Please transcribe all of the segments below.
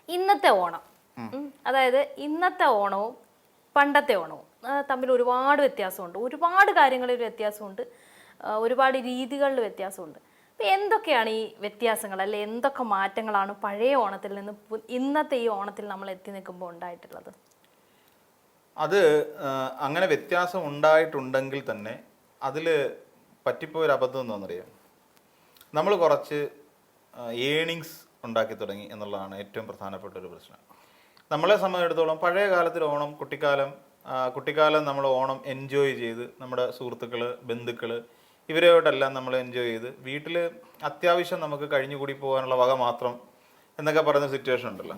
ഇന്നത്തെ ഓണം, അതായത് ഇന്നത്തെ ഓണവും പണ്ടത്തെ ഓണവും തമ്മിൽ ഒരുപാട് വ്യത്യാസമുണ്ട്. ഒരുപാട് കാര്യങ്ങളിൽ വ്യത്യാസമുണ്ട്, ഒരുപാട് രീതികളിൽ വ്യത്യാസമുണ്ട്. അപ്പം എന്തൊക്കെയാണ് ഈ വ്യത്യാസങ്ങൾ, അല്ലെ എന്തൊക്കെ മാറ്റങ്ങളാണ് പഴയ ഓണത്തിൽ നിന്ന് ഇന്നത്തെ ഈ ഓണത്തിൽ നമ്മൾ എത്തി നിൽക്കുമ്പോൾ ഉണ്ടായിട്ടുള്ളത്? അത് അങ്ങനെ വ്യത്യാസം ഉണ്ടായിട്ടുണ്ടെങ്കിൽ തന്നെ അതിൽ പറ്റിപ്പോയൊരു അബദ്ധം എന്താണെന്നറിയാം. നമ്മൾ കുറച്ച് ഏണിങ്സ് ഉണ്ടാക്കി തുടങ്ങി എന്നുള്ളതാണ് ഏറ്റവും പ്രധാനപ്പെട്ട ഒരു പ്രശ്നം. നമ്മളെ സംബന്ധിച്ചിടത്തോളം പഴയ കാലത്തിൽ ഓണം, കുട്ടിക്കാലം നമ്മൾ ഓണം എൻജോയ് ചെയ്ത് നമ്മുടെ സുഹൃത്തുക്കൾ, ബന്ധുക്കൾ ഇവരോടെല്ലാം നമ്മൾ എൻജോയ് ചെയ്ത് വീട്ടിൽ അത്യാവശ്യം നമുക്ക് കഴിഞ്ഞുകൂടി പോകാനുള്ള വക മാത്രം എന്നൊക്കെ പറയുന്ന സിറ്റുവേഷൻ ഉണ്ടല്ലോ.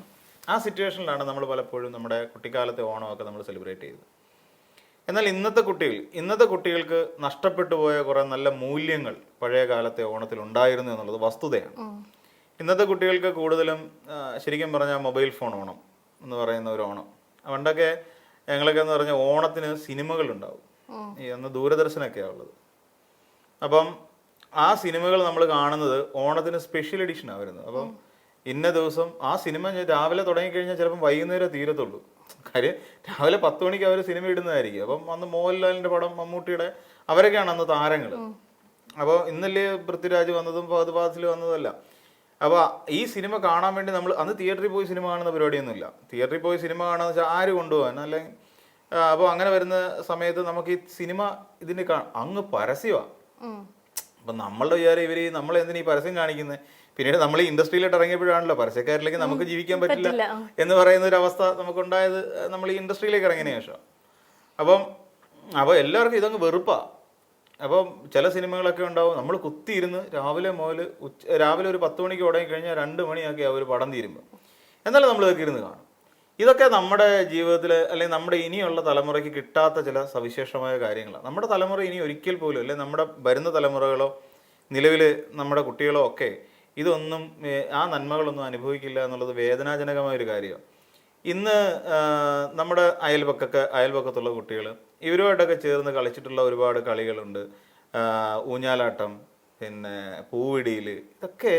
ആ സിറ്റുവേഷനിലാണ് നമ്മൾ പലപ്പോഴും നമ്മുടെ കുട്ടിക്കാലത്തെ ഓണമൊക്കെ നമ്മൾ സെലിബ്രേറ്റ് ചെയ്തത്. എന്നാൽ ഇന്നത്തെ കുട്ടികൾക്ക് നഷ്ടപ്പെട്ടു പോയ കുറേ നല്ല മൂല്യങ്ങൾ പഴയ കാലത്തെ ഓണത്തിൽ ഉണ്ടായിരുന്നു എന്നുള്ളത് വസ്തുതയാണ്. ഇന്നത്തെ കുട്ടികൾക്ക് കൂടുതലും ശരിക്കും പറഞ്ഞാൽ മൊബൈൽ ഫോൺ ഓണം എന്ന് പറയുന്ന ഒരു ഓണം. പണ്ടൊക്കെ ഞങ്ങളൊക്കെ എന്ന് പറഞ്ഞാൽ ഓണത്തിന് സിനിമകൾ ഉണ്ടാവും. അന്ന് ദൂരദർശനൊക്കെയാണ് ഉള്ളത്. അപ്പം ആ സിനിമകൾ നമ്മൾ കാണുന്നത് ഓണത്തിന് സ്പെഷ്യൽ എഡിഷനാണ് വരുന്നത്. അപ്പം ഇന്ന ദിവസം ആ സിനിമ രാവിലെ തുടങ്ങിക്കഴിഞ്ഞാൽ ചിലപ്പം വൈകുന്നേരം തീരത്തുള്ളൂ. കാര്യം രാവിലെ 10 മണിക്ക് അവർ സിനിമ ഇടുന്നതായിരിക്കും. അപ്പം അന്ന് മോഹൻലാലിൻ്റെ പടം, മമ്മൂട്ടിയുടെ, അവരൊക്കെയാണ് അന്ന് താരങ്ങൾ. അപ്പോൾ ഇന്നല്ലേ പൃഥ്വിരാജ് വന്നതും ഫഹദ് ഫാസിൽ വന്നതല്ല. അപ്പോൾ ഈ സിനിമ കാണാൻ വേണ്ടി നമ്മൾ അന്ന് തിയേറ്ററിൽ പോയി സിനിമ കാണുന്ന പരിപാടിയൊന്നുമില്ല. തിയേറ്ററിൽ പോയി സിനിമ കാണാന്ന് വെച്ചാൽ ആര് കൊണ്ടുപോകാൻ, അല്ലെങ്കിൽ അപ്പോൾ അങ്ങനെ വരുന്ന സമയത്ത് നമുക്ക് ഈ സിനിമ ഇതിന് അങ്ങ് പരസ്യമാണ്. അപ്പം നമ്മളുടെ വിചാരം നമ്മൾ എന്തിനാ ഈ പരസ്യം കാണിക്കുന്നത്? പിന്നീട് നമ്മൾ ഈ ഇൻഡസ്ട്രിയിലോട്ട് ഇറങ്ങിയപ്പോഴാണല്ലോ പരസ്യക്കാരിലേക്ക് നമുക്ക് ജീവിക്കാൻ പറ്റില്ല എന്ന് പറയുന്ന ഒരു അവസ്ഥ നമുക്കുണ്ടായത് നമ്മൾ ഈ ഇൻഡസ്ട്രിയിലേക്ക് ഇറങ്ങിയതിന് ശേഷം. അപ്പോൾ എല്ലാവർക്കും ഇതങ്ങ് വെറുപ്പാണ്. അപ്പം ചില സിനിമകളൊക്കെ ഉണ്ടാവും, നമ്മൾ കുത്തിയിരുന്ന് രാവിലെ ഒരു 10 മണിക്ക് തുടങ്ങി കഴിഞ്ഞാൽ 2 മണിയാക്കി ആ ഒരു പടം തീരുമ്പോൾ എന്നാലും നമ്മൾ ഇതൊക്കെ ഇരുന്ന് കാണും. ഇതൊക്കെ നമ്മുടെ ജീവിതത്തിൽ അല്ലെങ്കിൽ നമ്മുടെ ഇനിയുള്ള തലമുറയ്ക്ക് കിട്ടാത്ത ചില സവിശേഷമായ കാര്യങ്ങളാണ്. നമ്മുടെ തലമുറ ഇനി ഒരിക്കൽ പോലും, അല്ലെങ്കിൽ നമ്മുടെ വരുന്ന തലമുറകളോ നിലവിൽ നമ്മുടെ കുട്ടികളോ ഒക്കെ ഇതൊന്നും ആ നന്മകളൊന്നും അനുഭവിക്കില്ല എന്നുള്ളത് വേദനാജനകമായൊരു കാര്യമാണ്. ഇന്ന് നമ്മുടെ അയൽപക്കത്തുള്ള കുട്ടികൾ ഇവരുമായിട്ടൊക്കെ ചേർന്ന് കളിച്ചിട്ടുള്ള ഒരുപാട് കളികളുണ്ട്. ഊഞ്ഞാലാട്ടം, പിന്നെ പൂവിടിയിൽ, ഇതൊക്കെ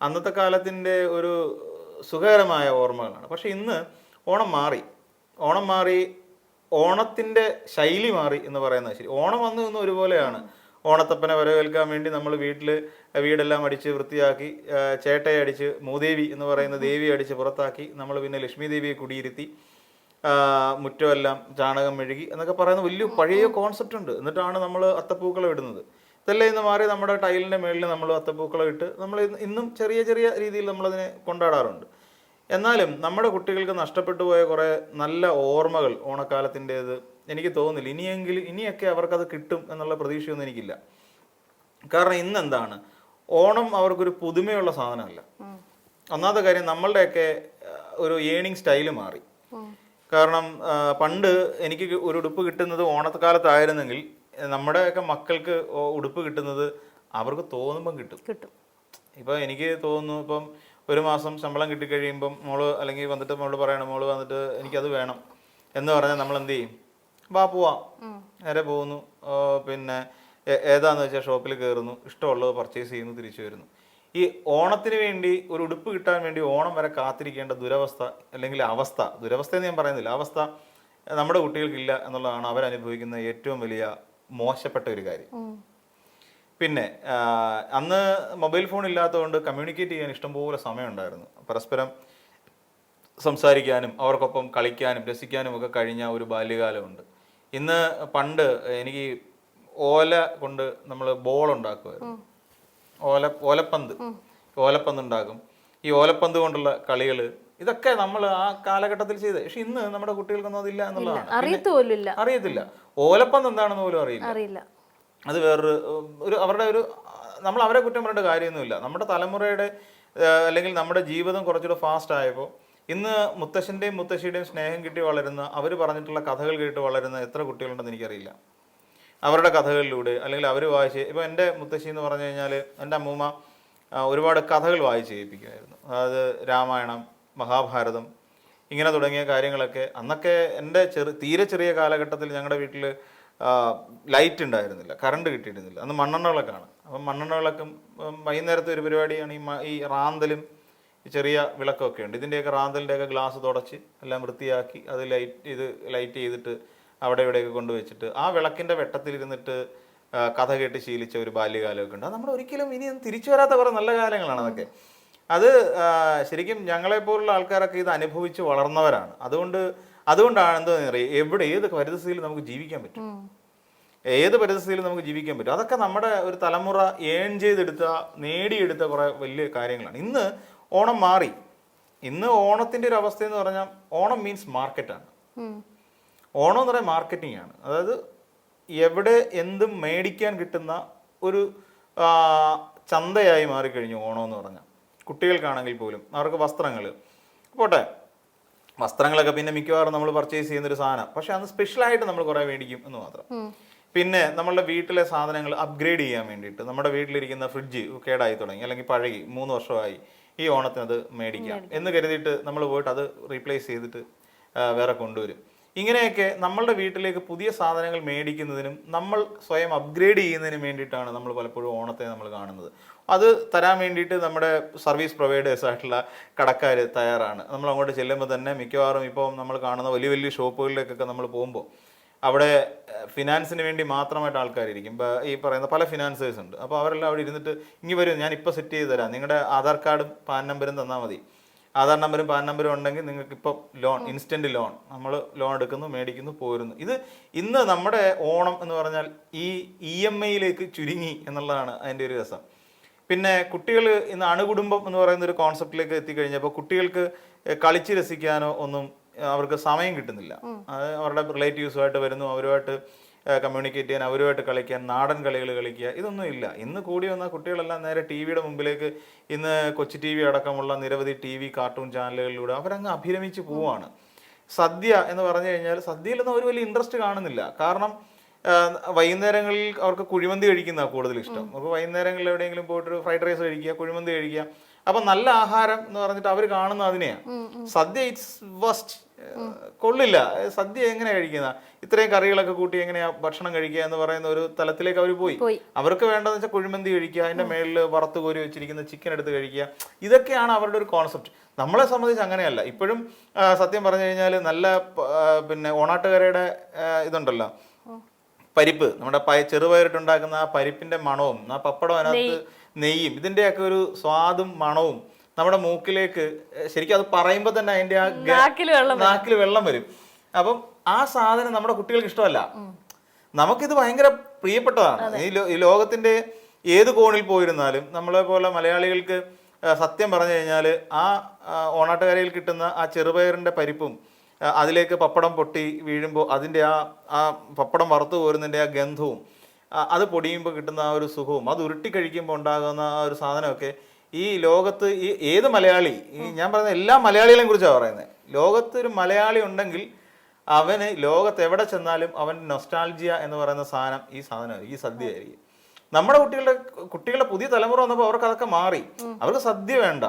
അന്നത്തെ കാലത്തിൻ്റെ ഒരു സുഖകരമായ ഓർമ്മകളാണ്. പക്ഷെ ഇന്ന് ഓണം മാറി, ഓണത്തിൻ്റെ ശൈലി മാറി എന്ന് പറയുന്നത് ശരി. ഓണം വന്നു ഇന്ന് ഒരുപോലെയാണ്. ഓണത്തപ്പനെ വരവേൽക്കാൻ വേണ്ടി നമ്മൾ വീടെല്ലാം അടിച്ച് വൃത്തിയാക്കി, ചേട്ടയെ അടിച്ച്, മൂദേവി എന്ന് പറയുന്ന ദേവിയെ അടിച്ച് പുറത്താക്കി, നമ്മൾ പിന്നെ ലക്ഷ്മി ദേവിയെ കുടിയിരുത്തി, മുറ്റമെല്ലാം ചാണകം മെഴുകി എന്നൊക്കെ പറയുന്ന വലിയ പഴയ കോൺസെപ്റ്റ് ഉണ്ട്. എന്നിട്ടാണ് നമ്മൾ അത്തപ്പൂക്കളം ഇടുന്നത്. ഇതെല്ലാം ഇന്ന് മാറി നമ്മുടെ ടൈലിൻ്റെ മേളിൽ നമ്മൾ അത്തപ്പൂക്കളം ഇട്ട് നമ്മൾ ഇന്നും ചെറിയ ചെറിയ രീതിയിൽ നമ്മളതിനെ കൊണ്ടാടാറുണ്ട്. എന്നാലും നമ്മുടെ കുട്ടികൾക്ക് നഷ്ടപ്പെട്ടു പോയ കുറേ നല്ല ഓർമ്മകൾ ഓണക്കാലത്തിൻ്റേത് എനിക്ക് തോന്നുന്നില്ല. ഇനിയൊക്കെ അവർക്കത് കിട്ടും എന്നുള്ള പ്രതീക്ഷയൊന്നും എനിക്കില്ല. കാരണം ഇന്നെന്താണ്, ഓണം അവർക്കൊരു പുതുമയുള്ള സാധനമല്ല. ഒന്നാമത്തെ കാര്യം, നമ്മളുടെയൊക്കെ ഒരു ഏണിങ് സ്റ്റൈല് മാറി. കാരണം പണ്ട് എനിക്ക് ഒരു ഉടുപ്പ് കിട്ടുന്നത് ഓണക്കാലത്തായിരുന്നെങ്കിൽ നമ്മുടെയൊക്കെ മക്കൾക്ക് ഉടുപ്പ് കിട്ടുന്നത് അവർക്ക് തോന്നുമ്പം കിട്ടും. ഇപ്പം എനിക്ക് തോന്നുന്നു, ഇപ്പം ഒരു മാസം ശമ്പളം കിട്ടിക്കഴിയുമ്പം അല്ലെങ്കിൽ മോള് പറയണം, മോള് വന്നിട്ട് എനിക്കത് വേണം എന്ന് പറഞ്ഞാൽ നമ്മൾ എന്ത് ചെയ്യും? പോവാം, നേരെ പോകുന്നു, പിന്നെ ഏതാന്ന് വെച്ചാൽ ഷോപ്പിൽ കയറുന്നു, ഇഷ്ടമുള്ളത് പർച്ചേസ് ചെയ്യുന്നു, തിരിച്ചു വരുന്നു. ഈ ഓണത്തിന് വേണ്ടി ഒരു ഉടുപ്പ് കിട്ടാൻ വേണ്ടി ഓണം വരെ കാത്തിരിക്കേണ്ട ദുരവസ്ഥ, അല്ലെങ്കിൽ ദുരവസ്ഥയെന്ന് ഞാൻ പറയുന്നില്ല, അവസ്ഥ നമ്മുടെ കുട്ടികൾക്കില്ല എന്നുള്ളതാണ് അവരനുഭവിക്കുന്ന ഏറ്റവും വലിയ മോശപ്പെട്ട ഒരു കാര്യം. പിന്നെ അന്ന് മൊബൈൽ ഫോൺ ഇല്ലാത്തതുകൊണ്ട് കമ്മ്യൂണിക്കേറ്റ് ചെയ്യാൻ ഇഷ്ടംപോലെ സമയമുണ്ടായിരുന്നു. പരസ്പരം സംസാരിക്കാനും അവർക്കൊപ്പം കളിക്കാനും രസിക്കാനും ഒക്കെ കഴിഞ്ഞ ഒരു ബാല്യകാലമുണ്ട്. പണ്ട് എനിക്ക് ഓല കൊണ്ട് നമ്മൾ ബോൾ ഉണ്ടാക്കുമായിരുന്നു. ഓലപ്പന്ത് ഉണ്ടാക്കും. ഈ ഓലപ്പന്ത് കൊണ്ടുള്ള കളികൾ, ഇതൊക്കെ നമ്മൾ ആ കാലഘട്ടത്തിൽ ചെയ്ത്. പക്ഷെ ഇന്ന് നമ്മുടെ കുട്ടികൾക്കൊന്നും അതില്ല എന്നുള്ളതാണ്. അറിയത്തില്ല. ഓലപ്പന്ത് എന്താണെന്ന് പോലും അറിയില്ല. അത് നമ്മൾ അവരെ കുറ്റം പറയേണ്ട കാര്യമൊന്നുമില്ല. നമ്മുടെ തലമുറയുടെ അല്ലെങ്കിൽ നമ്മുടെ ജീവിതം കുറച്ചുകൂടെ ഫാസ്റ്റ് ആയപ്പോൾ ഇന്ന് മുത്തശ്ശൻ്റെയും മുത്തശ്ശിയുടെയും സ്നേഹം കിട്ടി വളരുന്ന, അവർ പറഞ്ഞിട്ടുള്ള കഥകൾ കേട്ട് വളരുന്ന എത്ര കുട്ടികളുണ്ടെന്ന് എനിക്കറിയില്ല. അവരുടെ കഥകളിലൂടെ, അല്ലെങ്കിൽ അവർ വായിച്ച്, ഇപ്പോൾ എൻ്റെ മുത്തശ്ശി എന്ന് പറഞ്ഞു കഴിഞ്ഞാൽ എൻ്റെ അമ്മൂമ്മ ഒരുപാട് കഥകൾ വായിച്ച് കേൾപ്പിക്കുമായിരുന്നു. അതായത് രാമായണം, മഹാഭാരതം, ഇങ്ങനെ തുടങ്ങിയ കാര്യങ്ങളൊക്കെ. അന്നൊക്കെ എൻ്റെ തീരെ ചെറിയ കാലഘട്ടത്തിൽ ഞങ്ങളുടെ വീട്ടിൽ ലൈറ്റ് ഉണ്ടായിരുന്നില്ല, കറണ്ട് കിട്ടിയിരുന്നില്ല. അന്ന് മണ്ണെണ്ണ വിളക്കാണ്. അപ്പം മണ്ണെണ്ണ വിളക്കും വൈകുന്നേരത്തെ ഒരു പരിപാടിയാണ് ഈ റാന്തലും ചെറിയ വിളക്കൊക്കെ ഉണ്ട്. ഇതിൻ്റെയൊക്കെ റാന്തലിൻ്റെയൊക്കെ ഗ്ലാസ് തുടച്ച് എല്ലാം വൃത്തിയാക്കി അത് ലൈറ്റ് ചെയ്തിട്ട് അവിടെ ഇവിടെയൊക്കെ കൊണ്ടുവച്ചിട്ട് ആ വിളക്കിൻ്റെ വെട്ടത്തിലിരുന്നിട്ട് കഥ കേട്ട് ശീലിച്ച ഒരു ബാല്യകാലമൊക്കെ ഉണ്ട്. അത് നമ്മൾ ഒരിക്കലും ഇനി തിരിച്ചു വരാത്ത കുറേ നല്ല കാലങ്ങളാണ് അതൊക്കെ. അത് ശരിക്കും ഞങ്ങളെപ്പോലുള്ള ആൾക്കാരൊക്കെ ഇത് അനുഭവിച്ച് വളർന്നവരാണ്. അതുകൊണ്ടാണ് എന്താണെന്ന് അറിയാം, ഏത് പരിസ്ഥിതിയിലും നമുക്ക് ജീവിക്കാൻ പറ്റും. ഏത് പരിസ്ഥിതിയിലും നമുക്ക് ജീവിക്കാൻ പറ്റും. അതൊക്കെ നമ്മുടെ ഒരു തലമുറ നേടിയെടുത്ത കുറേ വലിയ കാര്യങ്ങളാണ്. ഇന്ന് ഓണം മാറി. ഇന്ന് ഓണത്തിൻ്റെ ഒരു അവസ്ഥ എന്ന് പറഞ്ഞാൽ ഓണം മീൻസ് മാർക്കറ്റാണ്. ഓണം എന്ന് പറയുന്നത് മാർക്കറ്റിംഗ് ആണ്. അതായത് എവിടെ എന്തും മേടിക്കാൻ കിട്ടുന്ന ഒരു ചന്തയായി മാറിക്കഴിഞ്ഞു ഓണം എന്ന് പറഞ്ഞാൽ. കുട്ടികൾക്കാണെങ്കിൽ പോലും അവർക്ക് വസ്ത്രങ്ങൾ പോട്ടെ, വസ്ത്രങ്ങളൊക്കെ പിന്നെ മിക്കവാറും നമ്മൾ പർച്ചേസ് ചെയ്യുന്നൊരു സാധനം, പക്ഷെ അന്ന് സ്പെഷ്യലായിട്ട് നമ്മൾ കുറേ മേടിക്കും എന്ന് മാത്രം. പിന്നെ നമ്മളുടെ വീട്ടിലെ സാധനങ്ങൾ അപ്ഗ്രേഡ് ചെയ്യാൻ വേണ്ടിയിട്ട് നമ്മുടെ വീട്ടിലിരിക്കുന്ന ഫ്രിഡ്ജ് കേടായി തുടങ്ങി അല്ലെങ്കിൽ പഴകി 3 വർഷമായി, ഈ ഓണത്തിന് അത് മേടിക്കാം എന്ന് കരുതിയിട്ട് നമ്മൾ പോയിട്ട് അത് റീപ്ലേസ് ചെയ്തിട്ട് വേറെ കൊണ്ടുവരും. ഇങ്ങനെയൊക്കെ നമ്മളുടെ വീട്ടിലേക്ക് പുതിയ സാധനങ്ങൾ മേടിക്കുന്നതിനും നമ്മൾ സ്വയം അപ്ഗ്രേഡ് ചെയ്യുന്നതിനും വേണ്ടിയിട്ടാണ് നമ്മൾ പലപ്പോഴും ഓണത്തെ നമ്മൾ കാണുന്നത്. അത് തരാൻ വേണ്ടിയിട്ട് നമ്മുടെ സർവീസ് പ്രൊവൈഡേഴ്സ് ആയിട്ടുള്ള കടക്കാർ തയ്യാറാണ്. നമ്മൾ അങ്ങോട്ട് ചെല്ലുമ്പോൾ തന്നെ മിക്കവാറും ഇപ്പോൾ നമ്മൾ കാണുന്ന വലിയ വലിയ ഷോപ്പുകളിലേക്കൊക്കെ നമ്മൾ പോകുമ്പോൾ അവിടെ ഫിനാൻസിന് വേണ്ടി മാത്രമായിട്ട് ആൾക്കാരിരിക്കും. ഈ പറയുന്ന പല ഫിനാൻസേഴ്സ് ഉണ്ട്. അപ്പോൾ അവരെല്ലാം അവിടെ ഇരുന്നിട്ട് ഇങ്ങ് വരും, ഞാൻ ഇപ്പോൾ സെറ്റ് ചെയ്ത് തരാം, നിങ്ങളുടെ ആധാർ കാർഡും പാൻ നമ്പറും തന്നാൽ മതി. ആധാർ നമ്പറും പാൻ നമ്പറും ഉണ്ടെങ്കിൽ നിങ്ങൾക്ക് ഇപ്പോൾ ലോൺ, ഇൻസ്റ്റൻറ്റ് ലോൺ, നമ്മൾ ലോൺ എടുക്കുന്നു, മേടിക്കുന്നു, പോരുന്നു. ഇന്ന് നമ്മുടെ ഓണം എന്ന് പറഞ്ഞാൽ ഈ EMI ചുരുങ്ങി എന്നുള്ളതാണ് അതിൻ്റെ ഒരു രസം. പിന്നെ കുട്ടികൾ ഇന്ന് അണുകുടുംബം എന്ന് പറയുന്ന ഒരു കോൺസെപ്റ്റിലേക്ക് എത്തിക്കഴിഞ്ഞപ്പോൾ കുട്ടികൾക്ക് കളിച്ച് രസിക്കാനോ ഒന്നും അവർക്ക് സമയം കിട്ടുന്നില്ല. അവരുടെ റിലേറ്റീവ്സുമായിട്ട് വരുന്നു, അവരുമായിട്ട് കമ്മ്യൂണിക്കേറ്റ് ചെയ്യാൻ, അവരുമായിട്ട് കളിക്കാൻ, നാടൻ കളികൾ കളിക്കുക, ഇതൊന്നും ഇല്ല. ഇന്ന് കൂടി വന്ന കുട്ടികളെല്ലാം നേരെ TV മുമ്പിലേക്ക്, ഇന്ന് കൊച്ചു TV അടക്കമുള്ള നിരവധി TV കാർട്ടൂൺ ചാനലുകളിലൂടെ അവരങ്ങ് അഭിരമിച്ച് പോവാണ്. സദ്യ എന്ന് പറഞ്ഞു കഴിഞ്ഞാൽ സദ്യയിലൊന്നും അവർ വലിയ ഇൻട്രസ്റ്റ് കാണുന്നില്ല. കാരണം വൈകുന്നേരങ്ങളിൽ അവർക്ക് കുഴിമന്തി കഴിക്കുന്നതാണ് കൂടുതൽ ഇഷ്ടം. നമുക്ക് വൈകുന്നേരങ്ങളിൽ എവിടെയെങ്കിലും പോയിട്ടൊരു ഫ്രൈഡ് റൈസ് കഴിക്കുക, കുഴിമന്തി കഴിക്കുക. അപ്പം നല്ല ആഹാരം എന്ന് പറഞ്ഞിട്ട് അവർ കാണുന്ന അതിനെയാണ്. സദ്യ ഇറ്റ്സ് വസ്റ്റ്, കൊള്ളില്ല. സദ്യ എങ്ങനെ കഴിക്കുന്ന, ഇത്രയും കറികളൊക്കെ കൂട്ടി എങ്ങനെയാ ഭക്ഷണം കഴിക്കുക എന്ന് പറയുന്ന ഒരു തലത്തിലേക്ക് അവർ പോയി. അവർക്ക് വേണ്ടതെന്ന് വെച്ചാൽ കുഴിമന്തി കഴിക്കുക, അതിന്റെ മേളിൽ വറുത്ത് കോരി വെച്ചിരിക്കുന്ന ചിക്കൻ എടുത്ത് കഴിക്കുക. ഇതൊക്കെയാണ് അവരുടെ ഒരു കോൺസെപ്റ്റ്. നമ്മളെ സംബന്ധിച്ച് അങ്ങനെയല്ല. ഇപ്പോഴും സത്യം പറഞ്ഞു കഴിഞ്ഞാൽ നല്ല പിന്നെ ഓണാട്ടുകരയുടെ ഇതുണ്ടല്ലോ, പരിപ്പ്, നമ്മുടെ ചെറുപയറിട്ടുണ്ടാക്കുന്ന ആ പരിപ്പിന്റെ മണവും ആ പപ്പടം അതിനകത്ത് നെയ്യും ഇതിന്റെയൊക്കെ ഒരു സ്വാദും മണവും നമ്മുടെ മൂക്കിലേക്ക് ശരിക്കും അത് പറയുമ്പോൾ തന്നെ അതിന്റെ ആ നാക്കിൽ വെള്ളം വരും. അപ്പം ആ സാധനം നമ്മുടെ കുട്ടികൾക്ക് ഇഷ്ടമല്ല. നമുക്കിത് ഭയങ്കര പ്രിയപ്പെട്ടതാണ്. ഈ ലോകത്തിന്റെ ഏത് കോണിൽ പോയിരുന്നാലും നമ്മളെ പോലെ മലയാളികൾക്ക് സത്യം പറഞ്ഞു കഴിഞ്ഞാൽ ആ ഓണാട്ടുകരയിൽ കിട്ടുന്ന ആ ചെറുപയറിന്റെ പരിപ്പും അതിലേക്ക് പപ്പടം പൊട്ടി വീഴുമ്പോൾ അതിൻ്റെ ആ പപ്പടം വറുത്ത് കോരുന്നതിൻ്റെ ആ ഗന്ധവും അത് പൊടിയുമ്പോൾ കിട്ടുന്ന ആ ഒരു സുഖവും അത് ഉരുട്ടി കഴിക്കുമ്പോൾ ഉണ്ടാകുന്ന ആ ഒരു സാധനമൊക്കെ ഈ ലോകത്ത് ഈ ഏത് മലയാളി, ഞാൻ പറയുന്ന എല്ലാ മലയാളികളെയും കുറിച്ചാണ് പറയുന്നത്. ലോകത്ത് ഒരു മലയാളി ഉണ്ടെങ്കിൽ അവന് ലോകത്ത് എവിടെ ചെന്നാലും അവൻ്റെ നൊസ്റ്റാൾജിയ എന്ന് പറയുന്ന സാധനം ഈ സദ്യ ആയിരിക്കും. നമ്മുടെ കുട്ടികളുടെ പുതിയ തലമുറ വന്നപ്പോൾ അവർക്ക് അതൊക്കെ മാറി. അവർക്ക് സദ്യ വേണ്ട.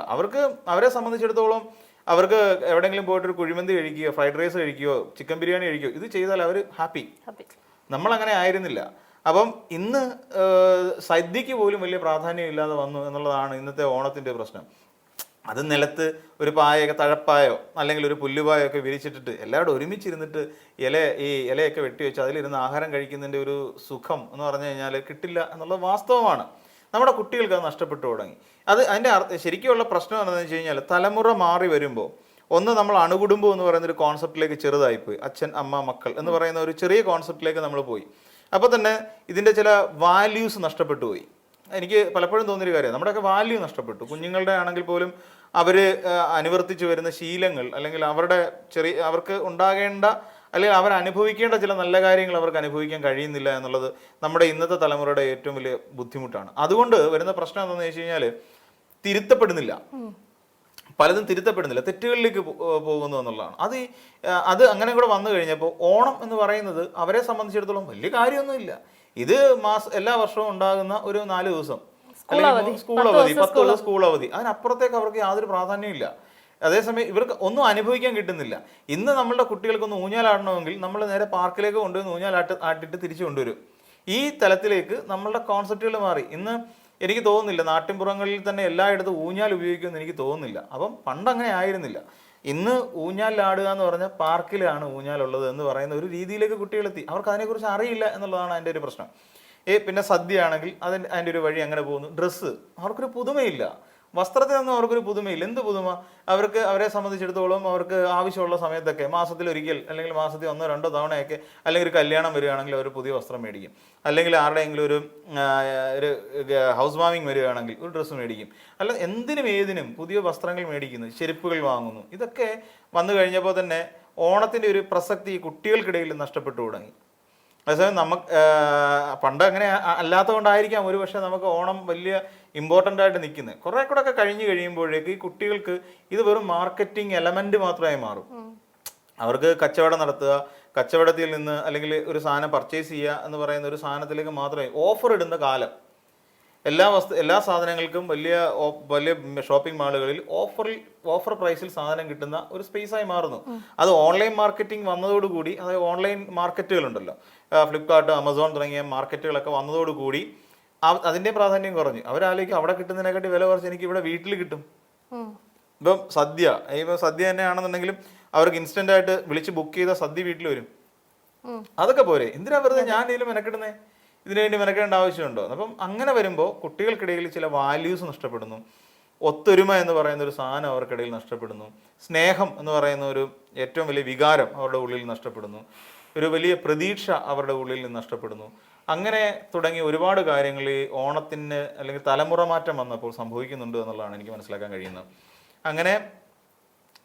അവരെ സംബന്ധിച്ചിടത്തോളം അവർക്ക് എവിടെയെങ്കിലും പോയിട്ടൊരു കുഴിമന്തി കഴിക്കുകയോ ഫ്രൈഡ് റൈസ് കഴിക്കുകയോ ചിക്കൻ ബിരിയാണി കഴിക്കുകയോ ഇത് ചെയ്താൽ അവർ ഹാപ്പി. നമ്മളങ്ങനെ ആയിരുന്നില്ല. അപ്പം ഇന്ന് സദ്യക്ക് പോലും വലിയ പ്രാധാന്യം ഇല്ലാതെ വന്നു എന്നുള്ളതാണ് ഇന്നത്തെ ഓണത്തിൻ്റെ പ്രശ്നം. അത് നിലത്ത് ഒരു പായൊക്കെ, തഴപ്പായോ അല്ലെങ്കിൽ ഒരു പുല്ലുപായോ ഒക്കെ വിരിച്ചിട്ടിട്ട് എല്ലാവരും ഒരുമിച്ചിരുന്നിട്ട് ഇലയൊക്കെ വെട്ടി വെച്ച് അതിലിരുന്ന് ആഹാരം കഴിക്കുന്നതിൻ്റെ ഒരു സുഖം എന്ന് പറഞ്ഞു കഴിഞ്ഞാൽ കിട്ടില്ല എന്നുള്ളത് വാസ്തവമാണ്. നമ്മുടെ കുട്ടികൾക്ക് അത് നഷ്ടപ്പെട്ടു തുടങ്ങി. അതിൻ്റെ ശരിക്കുള്ള പ്രശ്നം എന്താണെന്ന് വെച്ച് കഴിഞ്ഞാൽ തലമുറ മാറി വരുമ്പോൾ ഒന്ന് നമ്മൾ അണുകുടുംബം എന്ന് പറയുന്ന ഒരു കോൺസെപ്റ്റിലേക്ക് ചെറുതായിപ്പോയി. അച്ഛൻ, അമ്മ, മക്കൾ എന്ന് പറയുന്ന ഒരു ചെറിയ കോൺസെപ്റ്റിലേക്ക് നമ്മൾ പോയി. അപ്പോൾ തന്നെ ഇതിൻ്റെ ചില വാല്യൂസ് നഷ്ടപ്പെട്ടു പോയി. എനിക്ക് പലപ്പോഴും തോന്നിയൊരു കാര്യം, നമ്മുടെയൊക്കെ വാല്യൂ നഷ്ടപ്പെട്ടു. കുഞ്ഞുങ്ങളുടെ ആണെങ്കിൽ പോലും അവർ അനുവർത്തിച്ച് വരുന്ന ശീലങ്ങൾ അല്ലെങ്കിൽ അവർക്ക് ഉണ്ടാകേണ്ട അല്ലെങ്കിൽ അവർ അനുഭവിക്കേണ്ട ചില നല്ല കാര്യങ്ങൾ അവർക്ക് അനുഭവിക്കാൻ കഴിയുന്നില്ല എന്നുള്ളത് നമ്മുടെ ഇന്നത്തെ തലമുറയുടെ ഏറ്റവും വലിയ ബുദ്ധിമുട്ടാണ്. അതുകൊണ്ട് വരുന്ന പ്രശ്നം എന്താണെന്ന് വെച്ച് കഴിഞ്ഞാൽ പലതും തിരുത്തപ്പെടുന്നില്ല, തെറ്റുകളിലേക്ക് പോകുന്നു എന്നുള്ളതാണ്. അത് അങ്ങനെ കൂടെ വന്നു കഴിഞ്ഞപ്പോൾ ഓണം എന്ന് പറയുന്നത് അവരെ സംബന്ധിച്ചിടത്തോളം വലിയ കാര്യമൊന്നുമില്ല. ഇത് എല്ലാ വർഷവും ഉണ്ടാകുന്ന ഒരു 4 ദിവസം അല്ലെങ്കിൽ സ്കൂൾ അവധി, 10 ദിവസം സ്കൂൾ അവധി, അതിനപ്പുറത്തേക്ക് അവർക്ക് യാതൊരു പ്രാധാന്യവും ഇല്ല. അതേസമയം ഇവർക്ക് ഒന്നും അനുഭവിക്കാൻ കിട്ടുന്നില്ല. ഇന്ന് നമ്മളുടെ കുട്ടികൾക്കൊന്ന് ഊഞ്ഞാലാടണമെങ്കിൽ നമ്മൾ നേരെ പാർക്കിലേക്ക് കൊണ്ടുവന്ന് ആട്ടിട്ട് തിരിച്ചു കൊണ്ടുവരും. ഈ തലത്തിലേക്ക് നമ്മളുടെ കോൺസെപ്റ്റുകൾ മാറി. ഇന്ന് എനിക്ക് തോന്നുന്നില്ല നാട്ടിൻപുറങ്ങളിൽ തന്നെ എല്ലായിടത്തും ഊഞ്ഞാൽ ഉപയോഗിക്കുമെന്ന് എനിക്ക് തോന്നുന്നില്ല. അപ്പം പണ്ട് അങ്ങനെ ആയിരുന്നില്ല. ഇന്ന് ഊഞ്ഞാലിലാടുക എന്ന് പറഞ്ഞാൽ പാർക്കിലാണ് ഊഞ്ഞാലുള്ളത് എന്ന് പറയുന്ന ഒരു രീതിയിലേക്ക് കുട്ടികളെത്തി. അവർക്ക് അതിനെക്കുറിച്ച് അറിയില്ല എന്നുള്ളതാണ് അതിൻ്റെ ഒരു പ്രശ്നം. പിന്നെ സദ്യ ആണെങ്കിൽ അതിൻ്റെ ഒരു വഴി അങ്ങനെ പോകുന്നു. ഡ്രസ്സ്, അവർക്കൊരു പുതുമയില്ല. വസ്ത്രത്തിനൊന്നും അവർക്കൊരു പുതുമയില്ല. എന്ത് പുതുമ? അവരെ സംബന്ധിച്ചിടത്തോളം അവർക്ക് ആവശ്യമുള്ള സമയത്തൊക്കെ മാസത്തിലൊരിക്കൽ അല്ലെങ്കിൽ മാസത്തിൽ 1-2 തവണയൊക്കെ, അല്ലെങ്കിൽ ഒരു കല്യാണം വരികയാണെങ്കിൽ അവർ പുതിയ വസ്ത്രം മേടിക്കും, അല്ലെങ്കിൽ ആരുടെയെങ്കിലും ഒരു ഹൗസ് വാമിങ് വരികയാണെങ്കിൽ ഒരു ഡ്രസ്സ് മേടിക്കും. അല്ല, എന്തിനും ഏതിനും പുതിയ വസ്ത്രങ്ങൾ മേടിക്കുന്നു, ചെരുപ്പുകൾ വാങ്ങുന്നു. ഇതൊക്കെ വന്നു കഴിഞ്ഞപ്പോൾ തന്നെ ഓണത്തിൻ്റെ ഒരു പ്രസക്തി കുട്ടികൾക്കിടയിൽ നഷ്ടപ്പെട്ടു തുടങ്ങി. അതേസമയം പണ്ട് അങ്ങനെ അല്ലാത്തതുകൊണ്ടായിരിക്കാം ഒരു പക്ഷേ നമുക്ക് ഓണം വലിയ ഇമ്പോർട്ടൻ്റ് ആയിട്ട് നിൽക്കുന്നത്. കുറേ കൂടെ ഒക്കെ കഴിഞ്ഞ് കഴിയുമ്പോഴേക്ക് ഈ കുട്ടികൾക്ക് ഇത് വെറും മാർക്കറ്റിംഗ് എലമെന്റ് മാത്രമായി മാറും. അവർക്ക് കച്ചവടം നടത്തുക, കച്ചവടത്തിൽ നിന്ന് അല്ലെങ്കിൽ ഒരു സാധനം പർച്ചേസ് ചെയ്യുക എന്ന് പറയുന്ന ഒരു സാധനത്തിലേക്ക് മാത്രമേ ഓഫർ ഇടുന്ന കാലം. എല്ലാ സാധനങ്ങൾക്കും വലിയ ഷോപ്പിംഗ് മാളുകളിൽ ഓഫർ പ്രൈസിൽ സാധനം കിട്ടുന്ന ഒരു സ്പേസായി മാറുന്നു. അത് ഓൺലൈൻ മാർക്കറ്റിംഗ് വന്നതോടുകൂടി, അതായത് ഓൺലൈൻ മാർക്കറ്റുകളുണ്ടല്ലോ, ഫ്ലിപ്കാർട്ട്, ആമസോൺ തുടങ്ങിയ മാർക്കറ്റുകളൊക്കെ വന്നതോടുകൂടി അതിൻ്റെ പ്രാധാന്യം കുറഞ്ഞു. അവരാലോചിക്കും അവിടെ കിട്ടുന്നതിനെക്കാട്ടി വില കുറച്ച് എനിക്ക് ഇവിടെ വീട്ടിൽ കിട്ടും. ഇപ്പം സദ്യ തന്നെയാണെന്നുണ്ടെങ്കിലും അവർക്ക് ഇൻസ്റ്റന്റ് ആയിട്ട് വിളിച്ച് ബുക്ക് ചെയ്ത സദ്യ വീട്ടിൽ വരും. അതൊക്കെ പോരെ, എന്തിനാ വെറുതെ ഞാൻ ഇതിൽ മെനക്കെടുന്നേ? ഇതിനു വേണ്ടി മെനക്കേണ്ട ആവശ്യമുണ്ടോ? അപ്പം അങ്ങനെ വരുമ്പോൾ കുട്ടികൾക്കിടയിൽ ചില വാല്യൂസ് നഷ്ടപ്പെടുന്നു. ഒത്തൊരുമ എന്ന് പറയുന്ന ഒരു സാധനം അവർക്കിടയിൽ നഷ്ടപ്പെടുന്നു. സ്നേഹം എന്ന് പറയുന്ന ഒരു ഏറ്റവും വലിയ വികാരം അവരുടെ ഉള്ളിൽ നഷ്ടപ്പെടുന്നു. ഒരു വലിയ പ്രതീക്ഷ അവരുടെ ഉള്ളിൽ നിന്ന് നഷ്ടപ്പെടുന്നു. അങ്ങനെ തുടങ്ങി ഒരുപാട് കാര്യങ്ങൾ ഈ ഓണത്തിന് അല്ലെങ്കിൽ തലമുറ മാറ്റം വന്നപ്പോൾ സംഭവിക്കുന്നുണ്ട് എന്നുള്ളതാണ് എനിക്ക് മനസ്സിലാക്കാൻ കഴിയുന്നത്. അങ്ങനെ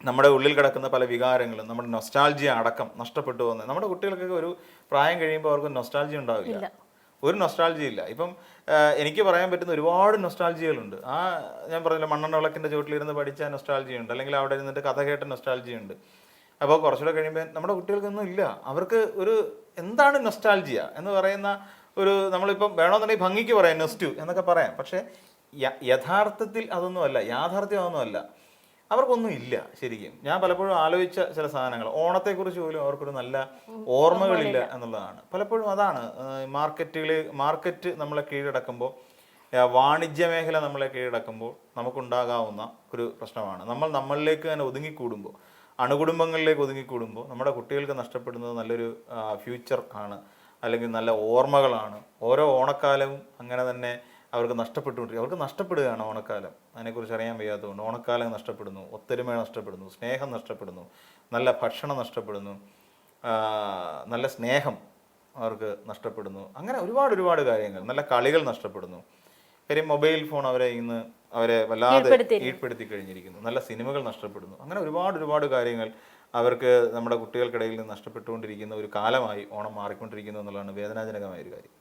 നമ്മുടെ ഉള്ളിൽ കിടക്കുന്ന പല വികാരങ്ങളും, നമ്മുടെ നൊസ്റ്റാൾജിയ അടക്കം നഷ്ടപ്പെട്ടു പോകുന്നത്. നമ്മുടെ കുട്ടികൾക്കൊക്കെ ഒരു പ്രായം കഴിയുമ്പോൾ അവർക്ക് നൊസ്റ്റാൾജിയ ഉണ്ടാവില്ല. ഒരു നൊസ്റ്റാൾജിയ ഇല്ല. ഇപ്പം എനിക്ക് പറയാൻ പറ്റുന്ന ഒരുപാട് നൊസ്റ്റാൾജിയകളുണ്ട്. ഞാൻ പറഞ്ഞില്ല, മണ്ണെണ്ണ വിളക്കിൻ്റെ ചുവട്ടിലിരുന്ന് പഠിച്ച നൊസ്റ്റാൾജിയ ഉണ്ട്, അല്ലെങ്കിൽ അവിടെ ഇരുന്നിട്ട് കഥ കേട്ട നൊസ്റ്റാൾജിയ ഉണ്ട്. അപ്പോൾ കുറച്ചുകൂടെ കഴിയുമ്പോൾ നമ്മുടെ കുട്ടികൾക്കൊന്നും ഇല്ല. അവർക്ക് ഒരു എന്താണ് നൊസ്റ്റാൾജിയ എന്ന് പറയുന്ന ഒരു, നമ്മളിപ്പം വേണമെന്നുണ്ടെങ്കിൽ ഭംഗിക്ക് പറയാം നെസ്റ്റു എന്നൊക്കെ പറയാം, പക്ഷേ യഥാർത്ഥത്തിൽ അതൊന്നുമല്ല, യാഥാർത്ഥ്യം അതൊന്നുമല്ല. അവർക്കൊന്നും ഇല്ല ശരിക്കും. ഞാൻ പലപ്പോഴും ആലോചിച്ച ചില സാധനങ്ങൾ, ഓണത്തെക്കുറിച്ച് പോലും അവർക്കൊരു നല്ല ഓർമ്മകളില്ല എന്നുള്ളതാണ്. പലപ്പോഴും അതാണ് മാർക്കറ്റ് നമ്മളെ കീഴടക്കുമ്പോൾ, വാണിജ്യ മേഖല നമ്മളെ കീഴടക്കുമ്പോൾ നമുക്കുണ്ടാകാവുന്ന ഒരു പ്രശ്നമാണ്. നമ്മളിലേക്ക് തന്നെ ഒതുങ്ങിക്കൂടുമ്പോൾ, അണുകുടുംബങ്ങളിലേക്ക് ഒതുങ്ങിക്കൂടുമ്പോൾ നമ്മുടെ കുട്ടികൾക്ക് നഷ്ടപ്പെടുന്നത് നല്ലൊരു ഫ്യൂച്ചർ ആണ്, അല്ലെങ്കിൽ നല്ല ഓർമ്മകളാണ്. ഓരോ ഓണക്കാലവും അങ്ങനെ തന്നെ അവർക്ക് അവർക്ക് നഷ്ടപ്പെടുകയാണ് ഓണക്കാലം. അതിനെക്കുറിച്ച് അറിയാൻ വയ്യാത്തതുകൊണ്ട് ഓണക്കാലം നഷ്ടപ്പെടുന്നു, ഒത്തൊരുമ നഷ്ടപ്പെടുന്നു, സ്നേഹം നഷ്ടപ്പെടുന്നു, നല്ല ഭക്ഷണം നഷ്ടപ്പെടുന്നു, നല്ല സ്നേഹം അവർക്ക് നഷ്ടപ്പെടുന്നു. അങ്ങനെ ഒരുപാട് കാര്യങ്ങൾ, നല്ല കളികൾ നഷ്ടപ്പെടുന്നു. കാര്യം മൊബൈൽ ഫോൺ അവരെ വല്ലാതെ കീഴ്പ്പെടുത്തി കഴിഞ്ഞിരിക്കുന്നു. നല്ല സിനിമകൾ നഷ്ടപ്പെടുന്നു. അങ്ങനെ ഒരുപാട് കാര്യങ്ങൾ അവർക്ക് നമ്മുടെ കുട്ടികൾക്കിടയിൽ നിന്ന് നഷ്ടപ്പെട്ടുകൊണ്ടിരിക്കുന്ന ഒരു കാലമായി ഓണം മാറിക്കൊണ്ടിരിക്കുന്നു എന്നുള്ളതാണ് വേദനാജനകമായ ഒരു കാര്യം.